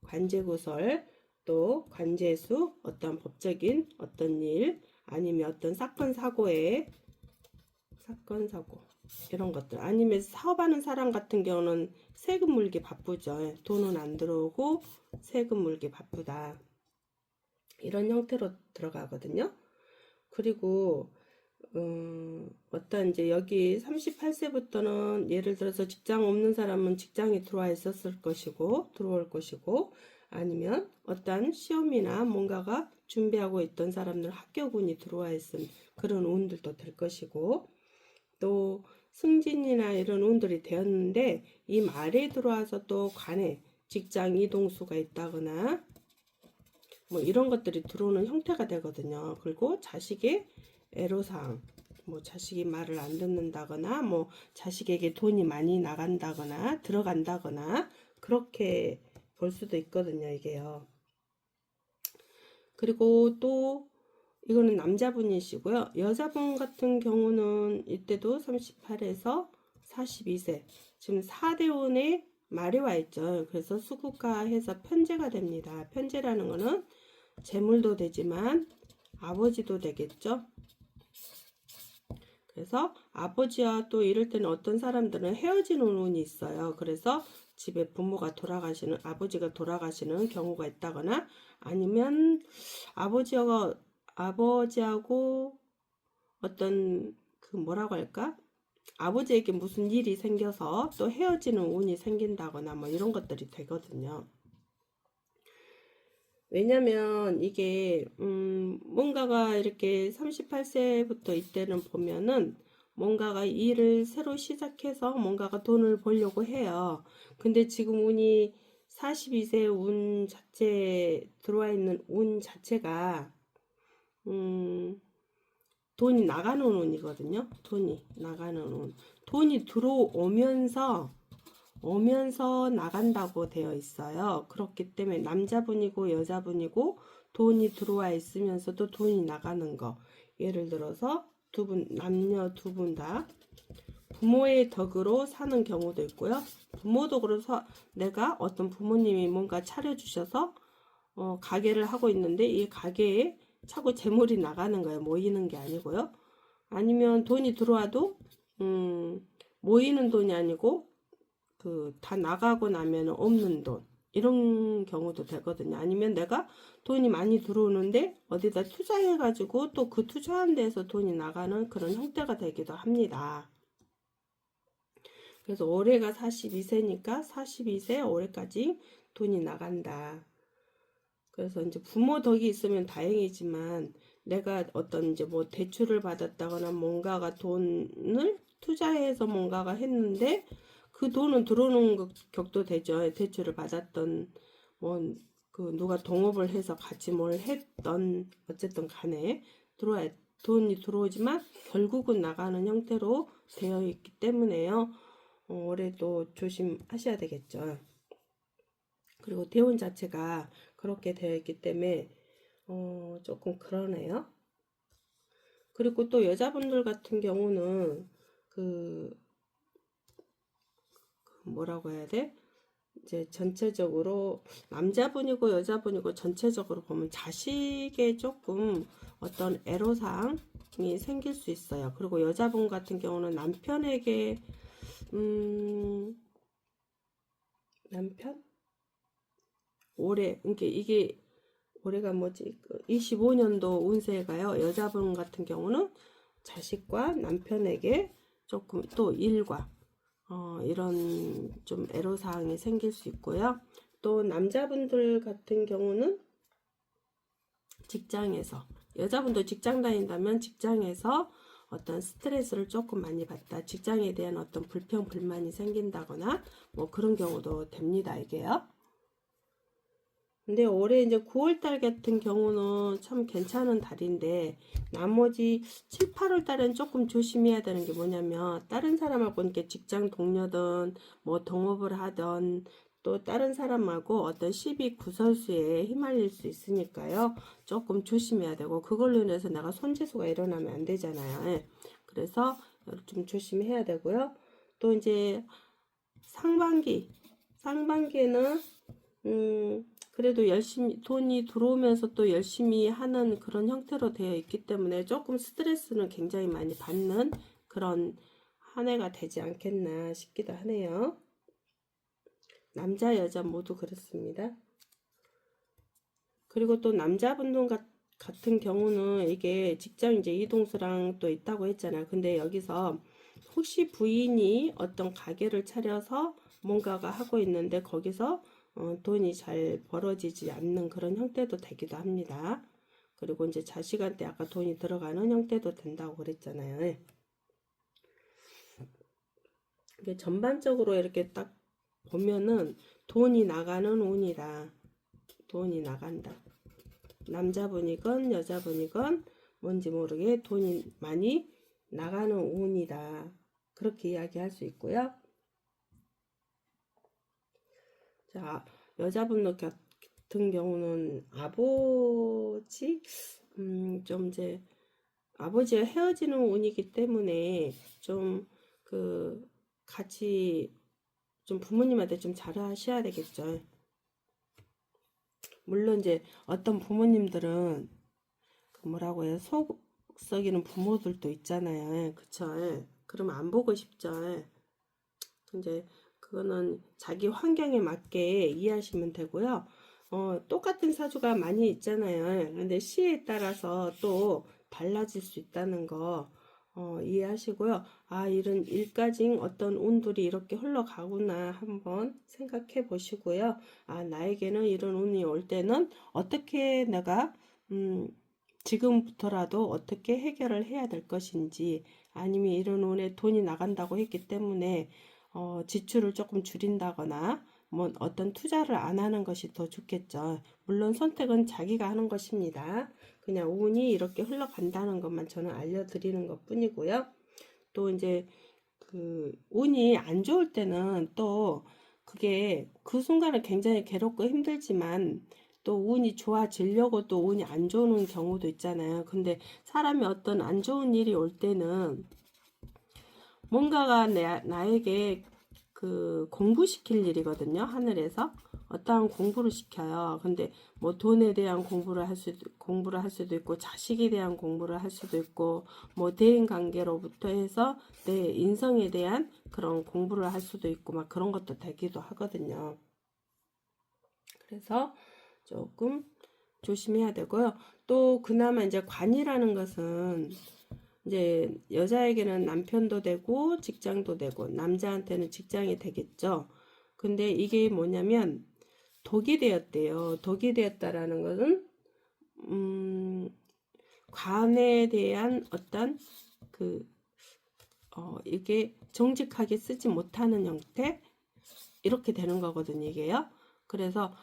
관제구설 또 관제수 어떤 법적인 어떤 일 아니면 어떤 사건 사고 이런 것들 아니면 사업하는 사람 같은 경우는 세금 물기 바쁘죠. 돈은 안 들어오고 세금 물기 바쁘다. 이런 형태로 들어가거든요. 그리고 어떤 이제 여기 38세부터는 예를 들어서 직장 없는 사람은 직장에 들어와 있었을 것이고 들어올 것이고 아니면 어떤 시험이나 뭔가가 준비하고 있던 사람들 합격운이 들어와 있은 그런 운들도 될 것이고 또 승진이나 이런 운들이 되었는데 이 말에 들어와서 또 관에 직장 이동수가 있다거나 뭐 이런 것들이 들어오는 형태가 되거든요. 그리고 자식의 애로사항 뭐 자식이 말을 안 듣는다거나 뭐 자식에게 돈이 많이 나간다거나 들어간다거나 그렇게 볼 수도 있거든요. 이게요. 그리고 또 이거는 남자분이시고요. 여자분 같은 경우는 이때도 38에서 42세 지금 4대운에 말이 와 있죠. 그래서 수국화해서 편제가 됩니다. 편제라는 거는 재물도 되지만 아버지도 되겠죠. 그래서 아버지와 또 이럴 때는 어떤 사람들은 헤어지는 운이 있어요. 그래서 집에 부모가 돌아가시는, 아버지가 돌아가시는 경우가 있다거나, 아니면 아버지하고 어떤 그 뭐라고 할까? 아버지에게 무슨 일이 생겨서 또 헤어지는 운이 생긴다거나 뭐 이런 것들이 되거든요. 왜냐면 이게 뭔가가 이렇게 38세부터 이때는 보면은 뭔가가 일을 새로 시작해서 뭔가가 돈을 벌려고 해요. 근데 지금 운이 42세 운 자체 들어와 있는 운 자체가 돈이 나가는 운이거든요. 돈이 나가는 운. 돈이 오면서 나간다고 되어 있어요. 그렇기 때문에 남자분이고 여자분이고 돈이 들어와 있으면서도 돈이 나가는 거. 예를 들어서 남녀 두 분 다 부모의 덕으로 사는 경우도 있고요. 부모 덕으로 내가 어떤 부모님이 뭔가 차려주셔서 가게를 하고 있는데 이 가게에 자꾸 재물이 나가는 거예요. 모이는 게 아니고요. 아니면 돈이 들어와도 모이는 돈이 아니고 다 나가고 나면 없는 돈 이런 경우도 되거든요. 아니면 내가 돈이 많이 들어오는데 어디다 투자해가지고 또 그 투자한 데에서 돈이 나가는 그런 형태가 되기도 합니다. 그래서 올해가 42세니까 42세 올해까지 돈이 나간다. 그래서 이제 부모 덕이 있으면 다행이지만 내가 어떤 이제 뭐 대출을 받았다거나 뭔가가 돈을 투자해서 뭔가가 했는데 그 돈은 들어오는 격도 되죠. 대출을 받았던 뭐 그 누가 동업을 해서 같이 뭘 했던 어쨌든 간에 돈이 들어오지만 결국은 나가는 형태로 되어 있기 때문에요. 올해도 조심하셔야 되겠죠. 그리고 대운 자체가 그렇게 되어 있기 때문에 조금 그러네요. 그리고 또 여자분들 같은 경우는 뭐라고 해야 돼? 이제 전체적으로 남자분이고 여자분이고 전체적으로 보면 자식에 조금 어떤 애로사항이 생길 수 있어요. 그리고 여자분 같은 경우는 남편에게 남편? 그러니까 이게 올해가 뭐지? 25년도 운세가요. 여자분 같은 경우는 자식과 남편에게 조금 또 일과 이런 좀 애로사항이 생길 수 있고요. 또 남자분들 같은 경우는 직장에서, 여자분도 직장 다닌다면 직장에서 어떤 스트레스를 조금 많이 받다. 직장에 대한 어떤 불평, 불만이 생긴다거나 뭐 그런 경우도 됩니다. 이게요. 근데 올해 이제 9월달 같은 경우는 참 괜찮은 달인데 나머지 7, 8월 달은 조금 조심해야 되는 게 뭐냐면 다른 사람하고 이렇게 직장 동료든 뭐 동업을 하던 또 다른 사람하고 어떤 시비 구설수에 휘말릴 수 있으니까요. 조금 조심해야 되고 그걸로 인해서 내가 손재수가 일어나면 안 되잖아요. 예. 그래서 좀 조심해야 되고요. 또 이제 상반기에는 그래도 열심히 돈이 들어오면서 또 열심히 하는 그런 형태로 되어 있기 때문에 조금 스트레스는 굉장히 많이 받는 그런 한 해가 되지 않겠나 싶기도 하네요. 남자 여자 모두 그렇습니다. 그리고 또 남자분들 같은 경우는 이게 직장 이제 이동수랑 또 있다고 했잖아요. 근데 여기서 혹시 부인이 어떤 가게를 차려서 뭔가가 하고 있는데 거기서 돈이 잘 벌어지지 않는 그런 형태도 되기도 합니다. 그리고 이제 자식한테 아까 돈이 들어가는 형태도 된다고 그랬잖아요. 이게 전반적으로 이렇게 딱 보면은 돈이 나가는 운이다. 돈이 나간다. 남자분이건 여자분이건 뭔지 모르게 돈이 많이 나가는 운이다. 그렇게 이야기할 수 있고요. 자, 여자분 같은 경우는 아버지, 좀 이제 아버지와 헤어지는 운이기 때문에 좀 같이 좀 부모님한테 좀 잘하셔야 되겠죠. 물론 이제 어떤 부모님들은 뭐라고 해요? 속 썩이는 부모들도 있잖아요. 그쵸? 그러면 안 보고 싶죠. 이제 그거는 자기 환경에 맞게 이해하시면 되고요. 똑같은 사주가 많이 있잖아요. 근데 시에 따라서 또 달라질 수 있다는 거 이해하시고요. 아, 이런 일가징 어떤 운들이 이렇게 흘러가구나 한번 생각해 보시고요. 아, 나에게는 이런 운이 올 때는 어떻게 내가 지금부터라도 어떻게 해결을 해야 될 것인지, 아니면 이런 운에 돈이 나간다고 했기 때문에 지출을 조금 줄인다거나 뭐 어떤 투자를 안 하는 것이 더 좋겠죠. 물론 선택은 자기가 하는 것입니다. 그냥 운이 이렇게 흘러간다는 것만 저는 알려드리는 것 뿐이고요. 또 이제 그 운이 안 좋을 때는 또 그게 그 순간은 굉장히 괴롭고 힘들지만 또 운이 좋아지려고 또 운이 안 좋은 경우도 있잖아요. 근데 사람이 어떤 안 좋은 일이 올 때는 뭔가가 나에게 그 공부시킬 일이거든요. 하늘에서 어떠한 공부를 시켜요. 근데 뭐 돈에 대한 공부를 할 수도 있고, 자식에 대한 공부를 할 수도 있고, 뭐 대인 관계로부터 해서 내 인성에 대한 그런 공부를 할 수도 있고, 막 그런 것도 되기도 하거든요. 그래서 조금 조심해야 되고요. 또 그나마 이제 관이라는 것은 이제 여자에게는 남편도 되고 직장도 되고 남자한테는 직장이 되겠죠. 근데 이게 뭐냐면 독이 되었대요. 독이 되었다라는 것은 관에 대한 어떤 그 이게 정직하게 쓰지 못하는 형태 이렇게 되는 거거든요. 이게요. 그래서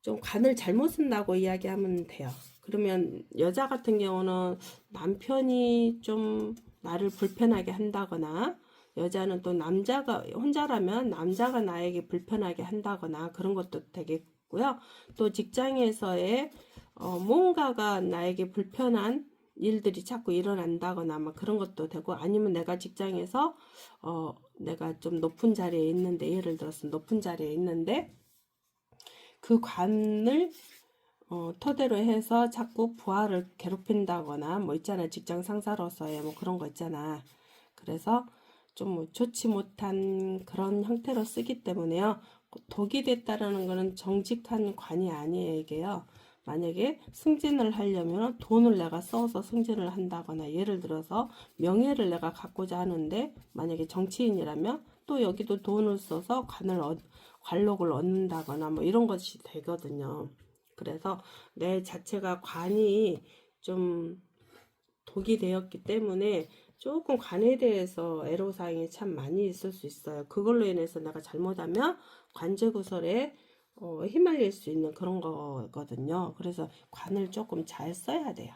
좀 관을 잘못 쓴다고 이야기하면 돼요. 그러면 여자 같은 경우는 남편이 좀 나를 불편하게 한다거나, 여자는 또 남자가 혼자라면 남자가 나에게 불편하게 한다거나 그런 것도 되겠고요. 또 직장에서의 뭔가가 나에게 불편한 일들이 자꾸 일어난다거나 막 그런 것도 되고, 아니면 내가 직장에서 내가 좀 높은 자리에 있는데, 예를 들어서 높은 자리에 있는데 그 관을 토대로 해서 자꾸 부하를 괴롭힌다거나 뭐 있잖아, 직장 상사로서의 뭐 그런 거 있잖아. 그래서 좀 좋지 못한 그런 형태로 쓰기 때문에요. 독이 됐다라는 거는 정직한 관이 아니에요, 이게요. 만약에 승진을 하려면 돈을 내가 써서 승진을 한다거나, 예를 들어서 명예를 내가 갖고자 하는데 만약에 정치인이라면 또 여기도 돈을 써서 관록을 얻는다거나 뭐 이런 것이 되거든요. 그래서 내 자체가 관이 좀 독이 되었기 때문에 조금 관에 대해서 애로사항이 참 많이 있을 수 있어요. 그걸로 인해서 내가 잘못하면 관제구설에 휘말릴 수 있는 그런 거거든요. 그래서 관을 조금 잘 써야 돼요.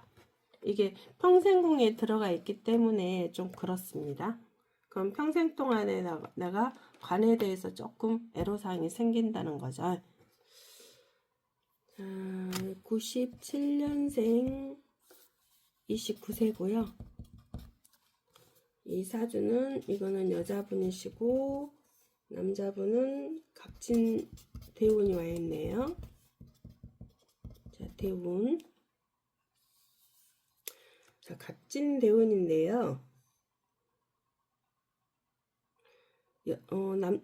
이게 평생궁에 들어가 있기 때문에 좀 그렇습니다. 그럼 평생 동안에 내가 관에 대해서 조금 애로사항이 생긴다는 거죠. 97년생 29세고요. 이 사주는 이거는 여자분이시고 남자분은 갑진 대운이 와 있네요. 자, 대운. 자, 갑진 대운인데요.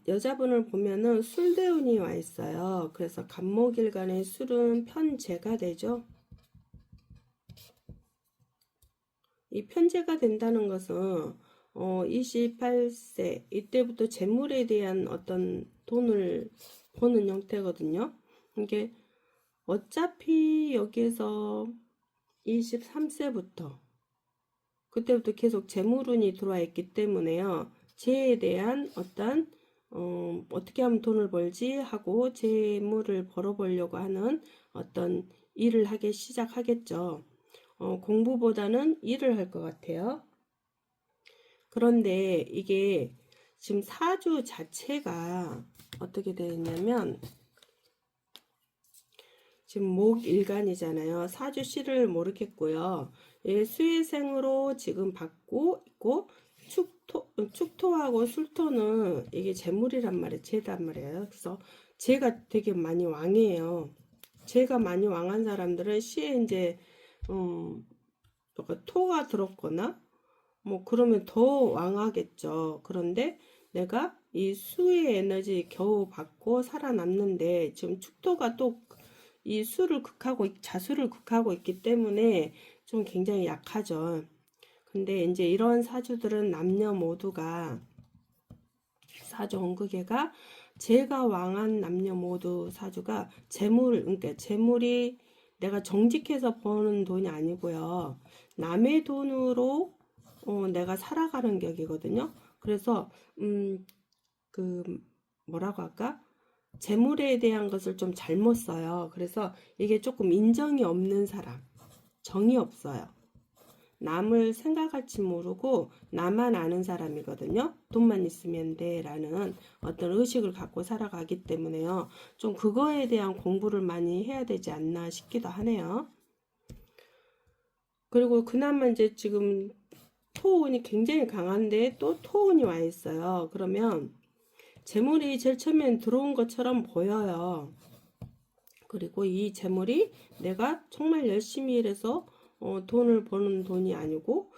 여자분을 보면은 술대운이 와 있어요. 그래서 갑목일간의 술은 편재가 되죠. 이 편재가 된다는 것은 28세 이때부터 재물에 대한 어떤 돈을 버는 형태거든요. 이게 어차피 여기에서 23세부터 그때부터 계속 재물운이 들어와 있기 때문에요. 재에 대한 어떤 어떻게 하면 돈을 벌지 하고 재물을 벌어보려고 하는 어떤 일을 하기 시작하겠죠. 공부보다는 일을 할 것 같아요. 그런데 이게 지금 사주 자체가 어떻게 되어 있냐면 지금 목일간이잖아요. 사주씨를 모르겠고요. 예, 수의생으로 지금 받고 있고 축토하고 술토는 이게 재물이란 말이에요. 재단 말이에요. 그래서 재가 되게 많이 왕이에요. 재가 많이 왕한 사람들은 시에 이제 토가 들었거나 뭐 그러면 더 왕하겠죠. 그런데 내가 이 수의 에너지 겨우 받고 살아남는데 지금 축토가 또 이 수를 극하고 자수를 극하고 있기 때문에 좀 굉장히 약하죠. 근데 이제 이런 사주들은 남녀 모두가 사주 원극애가 제가 왕한 남녀 모두 사주가 재물, 그러니까 재물이 내가 정직해서 버는 돈이 아니고요. 남의 돈으로 내가 살아가는 격이거든요. 그래서 그 뭐라고 할까? 재물에 대한 것을 좀 잘못 써요. 그래서 이게 조금 인정이 없는 사람, 정이 없어요. 남을 생각할지 모르고 나만 아는 사람이거든요. 돈만 있으면 돼라는 어떤 의식을 갖고 살아가기 때문에요. 좀 그거에 대한 공부를 많이 해야 되지 않나 싶기도 하네요. 그리고 그나마 이제 지금 토운이 굉장히 강한데 또 토운이 와 있어요. 그러면 재물이 제일 처음엔 들어온 것처럼 보여요. 그리고 이 재물이 내가 정말 열심히 일해서 돈을 버는 돈이 아니고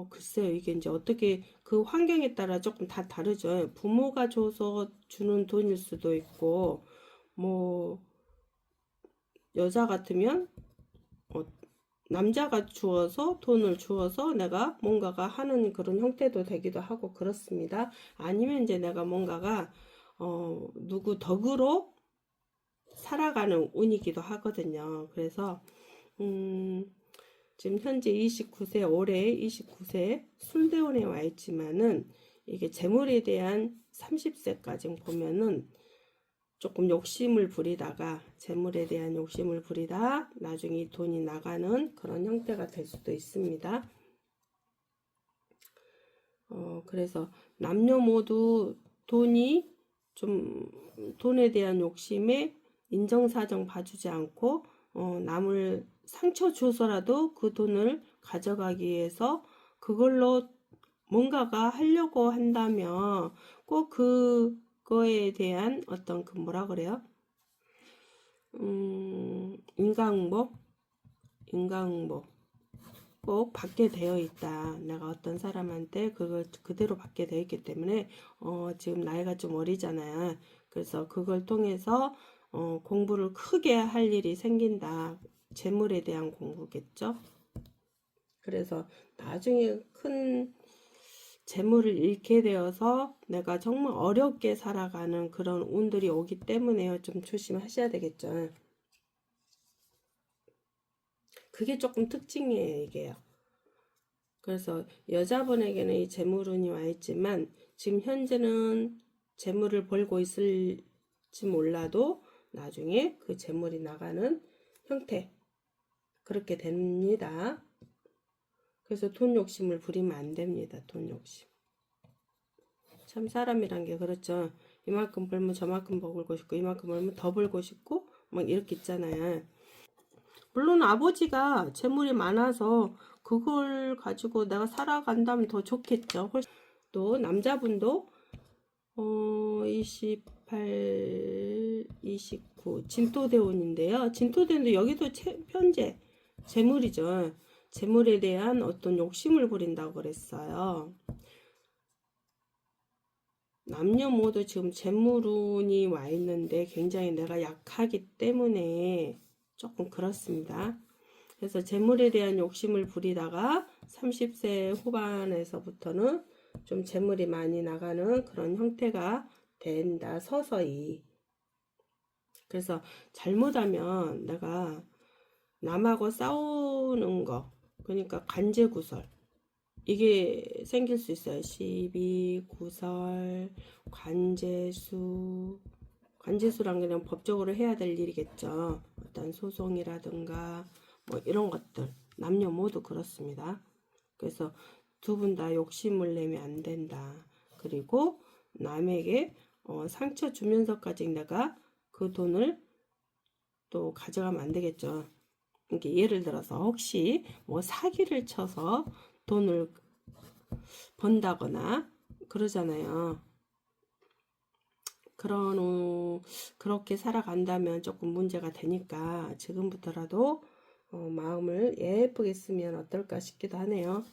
글쎄요, 이게 이제 어떻게 그 환경에 따라 조금 다 다르죠. 부모가 줘서 주는 돈일 수도 있고, 뭐, 여자 같으면, 남자가 주어서, 돈을 주어서 내가 뭔가가 하는 그런 형태도 되기도 하고 그렇습니다. 아니면 이제 내가 뭔가가, 누구 덕으로 살아가는 운이기도 하거든요. 그래서, 지금 현재 29세, 올해 29세 술대운에 와 있지만은 이게 재물에 대한 30세까지 보면은 조금 욕심을 부리다가 재물에 대한 욕심을 부리다 나중에 돈이 나가는 그런 형태가 될 수도 있습니다. 그래서 남녀 모두 돈이 좀 돈에 대한 욕심에 인정사정 봐주지 않고 남을 상처 줘서라도 그 돈을 가져가기 위해서 그걸로 뭔가가 하려고 한다면 꼭 그거에 대한 어떤 그 뭐라 그래요? 인강복 꼭 받게 되어 있다. 내가 어떤 사람한테 그걸 그대로 받게 되어 있기 때문에 지금 나이가 좀 어리잖아요. 그래서 그걸 통해서 공부를 크게 할 일이 생긴다. 재물에 대한 공부겠죠. 그래서 나중에 큰 재물을 잃게 되어서 내가 정말 어렵게 살아가는 그런 운들이 오기 때문에요. 좀 조심하셔야 되겠죠. 그게 조금 특징이에요, 이게요. 그래서 여자분에게는 이 재물운이 와 있지만 지금 현재는 재물을 벌고 있을지 몰라도 나중에 그 재물이 나가는 형태 그렇게 됩니다. 그래서 돈 욕심을 부리면 안 됩니다. 돈 욕심. 참 사람이란 게 그렇죠. 이만큼 벌면 저만큼 벌고 싶고 이만큼 벌면 더 벌고 싶고 막 이렇게 있잖아요. 물론 아버지가 재물이 많아서 그걸 가지고 내가 살아간다면 더 좋겠죠. 또 남자분도 28, 29 진토대운인데요. 진토대운도 여기도 현재 재물이죠. 재물에 대한 어떤 욕심을 부린다고 그랬어요. 남녀 모두 지금 재물운이 와 있는데 굉장히 내가 약하기 때문에 조금 그렇습니다. 그래서 재물에 대한 욕심을 부리다가 30세 후반에서부터는 좀 재물이 많이 나가는 그런 형태가 된다. 서서히. 그래서 잘못하면 내가 남하고 싸우는 거, 그러니까 관제구설. 이게 생길 수 있어요. 시비, 구설, 관제수. 관제수란 게 법적으로 해야 될 일이겠죠. 어떤 소송이라든가 뭐 이런 것들. 남녀 모두 그렇습니다. 그래서 두 분 다 욕심을 내면 안 된다. 그리고 남에게 상처 주면서까지 내가 그 돈을 또 가져가면 안 되겠죠. 이게 예를 들어서 혹시 뭐 사기를 쳐서 돈을 번다거나 그러잖아요. 그렇게 살아간다면 조금 문제가 되니까 지금부터라도 마음을 예쁘게 쓰면 어떨까 싶기도 하네요.